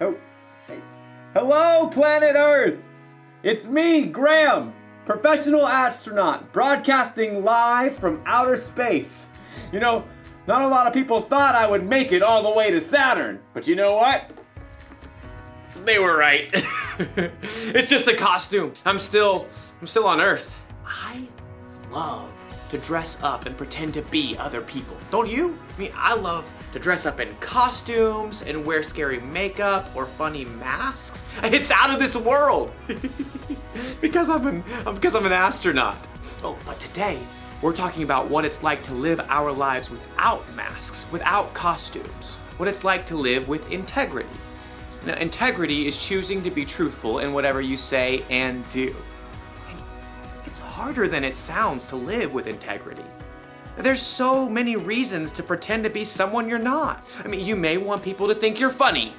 Oh, hey. Hello, planet Earth! It's me, Graham, professional astronaut, broadcasting live from outer space. You know, not a lot of people thought I would make it all the way to Saturn, but you know what? They were right. It's just a costume. I'm still on Earth. I love to dress up and pretend to be other people. Don't you? I mean, I love to dress up in costumes and wear scary makeup or funny masks. It's out of this world. because I'm an astronaut. Oh, but today we're talking about what it's like to live our lives without masks, without costumes. What it's like to live with integrity. Now, integrity is choosing to be truthful in whatever you say and do. It's harder than it sounds to live with integrity. There's so many reasons to pretend to be someone you're not. I mean, you may want people to think you're funny.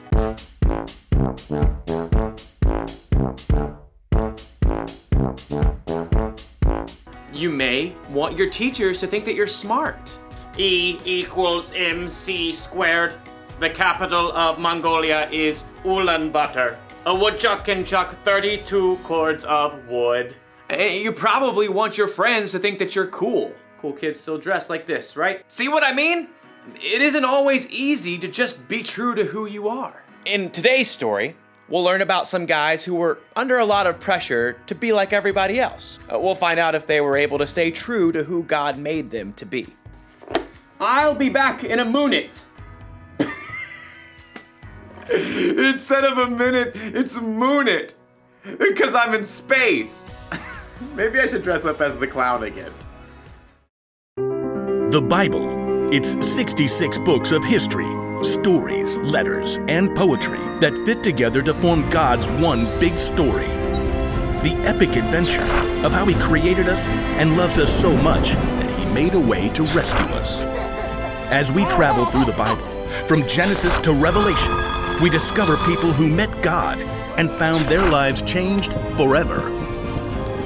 You may want your teachers to think that you're smart. E equals MC squared. The capital of Mongolia is Ulaanbaatar. A woodchuck can chuck 32 cords of wood. And you probably want your friends to think that you're cool. Cool kids still dress like this, right? See what I mean? It isn't always easy to just be true to who you are. In today's story, we'll learn about some guys who were under a lot of pressure to be like everybody else. We'll find out if they were able to stay true to who God made them to be. I'll be back in a minute. Instead of a minute, it's a moonit. Because I'm in space. Maybe I should dress up as the clown again. The Bible. It's 66 books of history, stories, letters, and poetry that fit together to form God's one big story. The epic adventure of how He created us and loves us so much that He made a way to rescue us. As we travel through the Bible, from Genesis to Revelation, we discover people who met God and found their lives changed forever.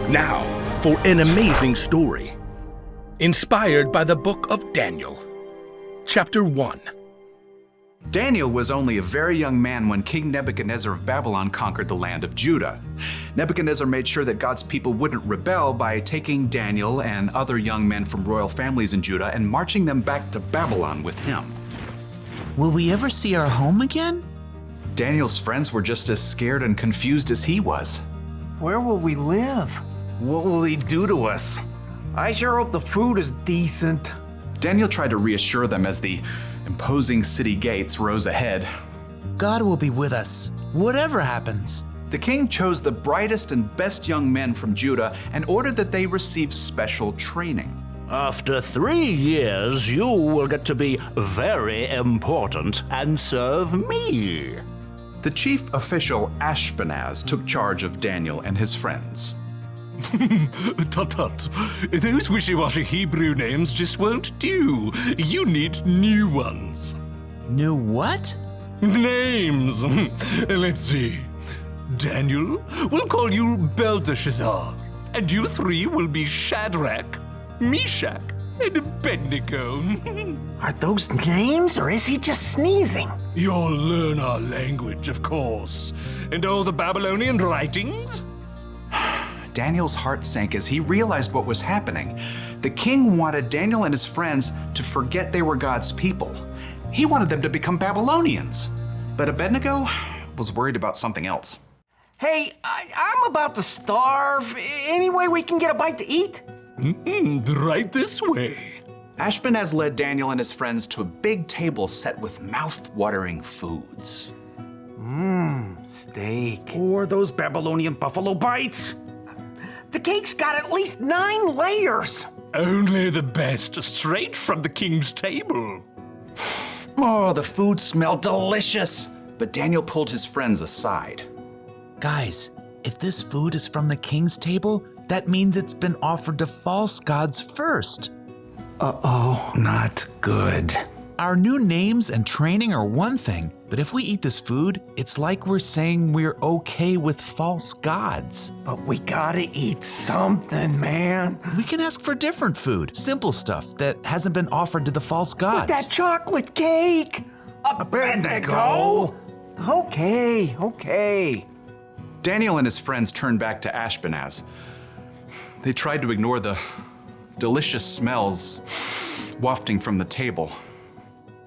Now, for an amazing story, inspired by the book of Daniel. Chapter 1. Daniel was only a very young man when King Nebuchadnezzar of Babylon conquered the land of Judah. Nebuchadnezzar made sure that God's people wouldn't rebel by taking Daniel and other young men from royal families in Judah and marching them back to Babylon with him. Will we ever see our home again? Daniel's friends were just as scared and confused as he was. Where will we live? What will he do to us? I sure hope the food is decent. Daniel tried to reassure them as the imposing city gates rose ahead. God will be with us, whatever happens. The king chose the brightest and best young men from Judah and ordered that they receive special training. After 3 years, you will get to be very important and serve me. The chief official Ashpenaz took charge of Daniel and his friends. Tut. Those wishy-washy Hebrew names just won't do. You need new ones. New what? Names. Let's see. Daniel, we'll call you Belteshazzar. And you three will be Shadrach, Meshach, and Abednego. Are those names, or is he just sneezing? You'll learn our language, of course. And all the Babylonian writings? Daniel's heart sank as he realized what was happening. The king wanted Daniel and his friends to forget they were God's people. He wanted them to become Babylonians. But Abednego was worried about something else. Hey, I'm about to starve. Any way we can get a bite to eat? Right this way. Ashpenaz led Daniel and his friends to a big table set with mouth-watering foods. steak. Or those Babylonian buffalo bites? The cake's got at least 9 layers. Only the best, straight from the king's table. Oh, the food smelled delicious. But Daniel pulled his friends aside. Guys, if this food is from the king's table, that means it's been offered to false gods first. Uh-oh, not good. Our new names and training are one thing, but if we eat this food, it's like we're saying we're okay with false gods. But we gotta eat something, man. We can ask for different food, simple stuff that hasn't been offered to the false gods. That chocolate cake! Abednego! Okay. Daniel and his friends turned back to Ashpenaz. They tried to ignore the delicious smells wafting from the table.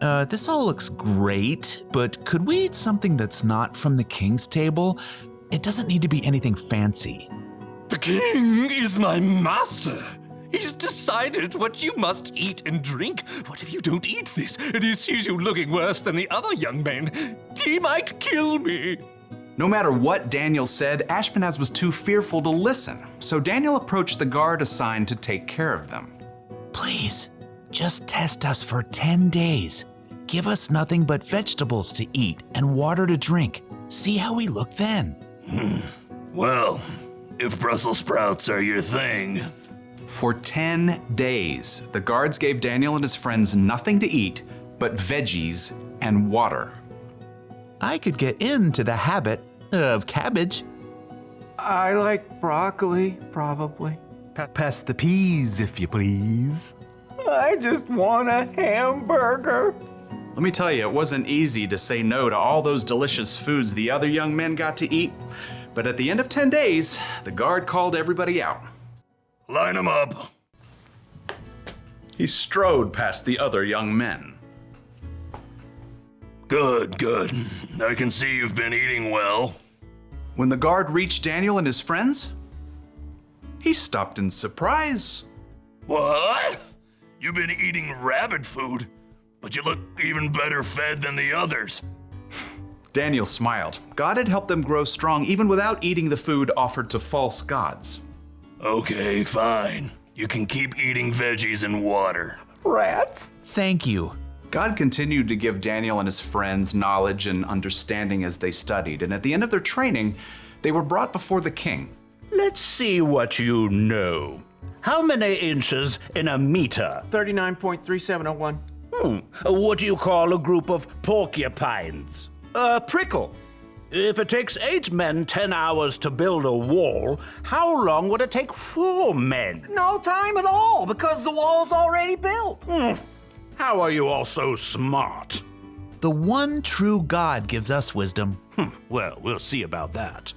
This all looks great, but could we eat something that's not from the king's table? It doesn't need to be anything fancy. The king is my master. He's decided what you must eat and drink. What if you don't eat this and he sees you looking worse than the other young men? He might kill me. No matter what Daniel said, Ashpenaz was too fearful to listen, so Daniel approached the guard assigned to take care of them. Please, just test us for 10 days. Give us nothing but vegetables to eat and water to drink. See how we look then. Well, if Brussels sprouts are your thing. For 10 days, the guards gave Daniel and his friends nothing to eat but veggies and water. I could get into the habit of cabbage. I like broccoli, probably. Pass the peas, if you please. I just want a hamburger. Let me tell you, it wasn't easy to say no to all those delicious foods the other young men got to eat. But at the end of 10 days, the guard called everybody out. Line them up. He strode past the other young men. Good. I can see you've been eating well. When the guard reached Daniel and his friends, he stopped in surprise. What? You've been eating rabbit food, but you look even better fed than the others. Daniel smiled. God had helped them grow strong even without eating the food offered to false gods. Okay, fine. You can keep eating veggies and water. Rats? Thank you. God continued to give Daniel and his friends knowledge and understanding as they studied, and at the end of their training, they were brought before the king. Let's see what you know. How many inches in a meter? 39.3701. What do you call a group of porcupines? A prickle. If it takes 8 men 10 hours to build a wall, how long would it take 4 men? No time at all, because the wall's already built. How are you all so smart? The one true God gives us wisdom. Well, we'll see about that.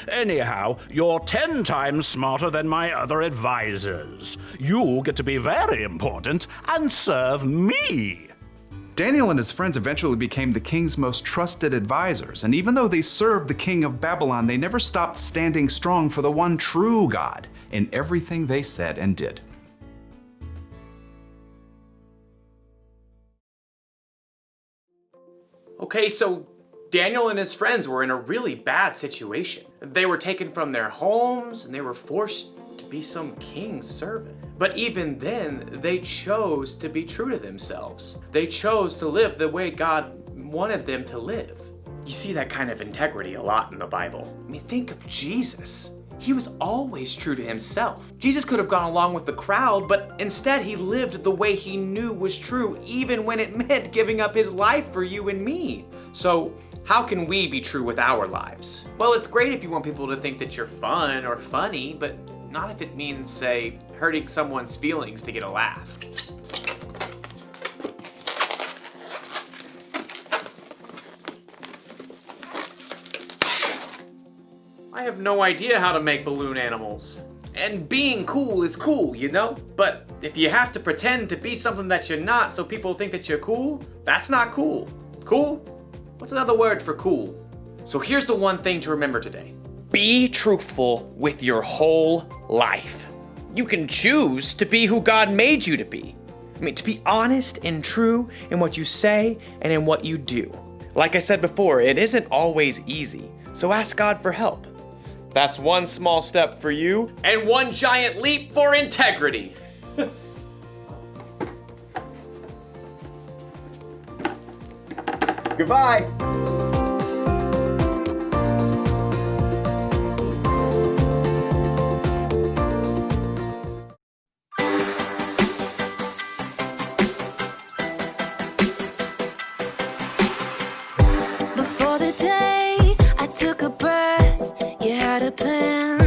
Anyhow, you're 10 times smarter than my other advisors. You get to be very important and serve me. Daniel and his friends eventually became the king's most trusted advisors, and even though they served the king of Babylon, they never stopped standing strong for the one true God in everything they said and did. Okay, so Daniel and his friends were in a really bad situation. They were taken from their homes and they were forced to be some king's servant. But even then, they chose to be true to themselves. They chose to live the way God wanted them to live. You see that kind of integrity a lot in the Bible. I mean, think of Jesus. He was always true to himself. Jesus could have gone along with the crowd, but instead he lived the way he knew was true, even when it meant giving up his life for you and me. So how can we be true with our lives? Well, it's great if you want people to think that you're fun or funny, but not if it means, say, hurting someone's feelings to get a laugh. I have no idea how to make balloon animals. And being cool is cool, you know? But if you have to pretend to be something that you're not so people think that you're cool, that's not cool. Cool? What's another word for cool? So here's the one thing to remember today. Be truthful with your whole life. You can choose to be who God made you to be. I mean, to be honest and true in what you say and in what you do. Like I said before, it isn't always easy, so ask God for help. That's one small step for you, and one giant leap for integrity. Goodbye. Before the day I took a breath, you had a plan.